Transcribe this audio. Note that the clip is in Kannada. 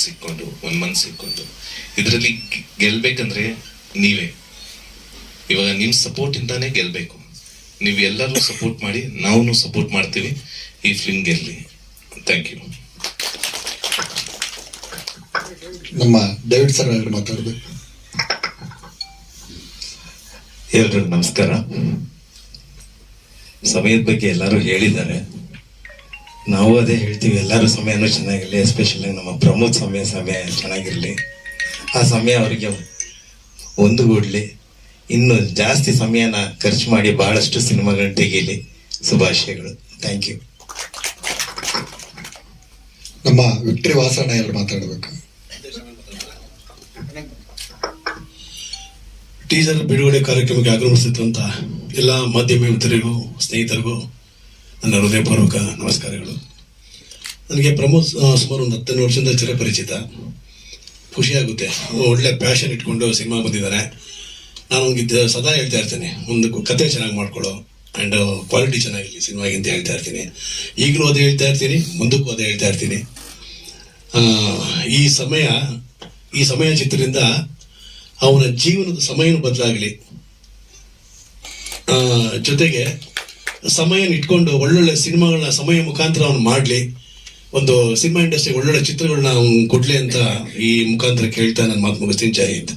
ಸಿಕ್ಕೊಂಡು 1 ಮಂತ್ ಸಿಕ್ಕೊಂಡು ಇದರಲ್ಲಿ ಗೆಲ್ಬೇಕಂದ್ರೆ ನೀವೇ, ಇವಾಗ ನಿಮ್ಮ ಸಪೋರ್ಟ್ ಇಂದಾನೇ ಗೆಲ್ಬೇಕು. ನೀವು ಎಲ್ಲರೂ ಸಪೋರ್ಟ್ ಮಾಡಿ, ನಾವು ಸಪೋರ್ಟ್ ಮಾಡ್ತೀವಿ, ಈ ಫಿಲ್ಮ್ ಗೆಲ್ಲಿ. Thank you. ನಮ್ಮ ಡೇವಿಡ್ ಸರ್ ಮಾತಾಡಬೇಕು. ಎಲ್ರಿಗೂ ನಮಸ್ಕಾರ. ಸಮಯದ ಬಗ್ಗೆ ಎಲ್ಲರೂ ಹೇಳಿದ್ದಾರೆ, ನಾವು ಅದೇ ಹೇಳ್ತೀವಿ, ಎಲ್ಲರೂ ಸಮಯನೂ ಚೆನ್ನಾಗಿರಲಿ, ಎಸ್ಪೆಷಲಿ ನಮ್ಮ ಪ್ರಮೋದ್ ಸಮಯ ಚೆನ್ನಾಗಿರಲಿ. ಆ ಸಮಯ ಅವರಿಗೆ ಒಂದುಗೂಡಲಿ, ಇನ್ನು ಜಾಸ್ತಿ ಸಮಯನ ಖರ್ಚು ಮಾಡಿ ಬಹಳಷ್ಟು ಸಿನಿಮಾಗಳನ್ನ ತೆಗೀಲಿ. ಶುಭಾಶಯಗಳು. Thank you. ನಮ್ಮ ವಿಕ್ಟರಿ ವಾಸಣ್ಣ ಎರಡು ಮಾತಾಡಬೇಕು. ಟೀಸರ್ ಬಿಡುಗಡೆ ಕಾರ್ಯಕ್ರಮಕ್ಕೆ ಆಗಮಿಸುತ್ತಿರುವಂಥ ಎಲ್ಲ ಮಾಧ್ಯಮ ಮಿತ್ರರಿಗೂ ಸ್ನೇಹಿತರಿಗೂ ನನ್ನ ಹೃದಯಪೂರ್ವಕ ನಮಸ್ಕಾರಗಳು. ನನಗೆ ಪ್ರಮೋದ್ ಸುಮಾರು ಒಂದು 10 ವರ್ಷದಿಂದ ಚಿರಪರಿಚಿತ. ಖುಷಿಯಾಗುತ್ತೆ, ಒಳ್ಳೆ ಪ್ಯಾಷನ್ ಇಟ್ಕೊಂಡು ಸಿನಿಮಾ ಬಂದಿದ್ದಾರೆ. ನಾನು ಸದಾ ಹೇಳ್ತಾ ಇರ್ತೇನೆ, ಒಂದು ಕತೆ ಚೆನ್ನಾಗಿ ಮಾಡ್ಕೊಳ್ಳೋ ಆ್ಯಂಡ್ ಕ್ವಾಲಿಟಿ ಚೆನ್ನಾಗಿರಲಿ ಸಿನಿಮಾಗೆ ಅಂತ ಹೇಳ್ತಾ ಇರ್ತೀನಿ. ಈಗಲೂ ಅದೇ ಹೇಳ್ತಾ ಇರ್ತೀನಿ, ಮುಂದಕ್ಕೂ ಅದೇ ಹೇಳ್ತಾ ಇರ್ತೀನಿ. ಈ ಸಮಯ ಚಿತ್ರದಿಂದ ಅವನ ಜೀವನದ ಸಮಯನೂ ಬದಲಾಗಲಿ, ಜೊತೆಗೆ ಸಮಯನ ಇಟ್ಕೊಂಡು ಒಳ್ಳೊಳ್ಳೆ ಸಿನಿಮಾಗಳನ್ನ ಸಮಯ ಮುಖಾಂತರ ಅವನು ಮಾಡಲಿ, ಒಂದು ಸಿನಿಮಾ ಇಂಡಸ್ಟ್ರಿ ಒಳ್ಳೊಳ್ಳೆ ಚಿತ್ರಗಳನ್ನ ಅವ್ನು ಕೊಡ್ಲಿ ಅಂತ ಈ ಮುಖಾಂತರ ಕೇಳ್ತಾ ನನ್ನ ಮಾತು ಮುಗಿಸ್ತೀನಿ. ಜೈ ಹಿಂದ್.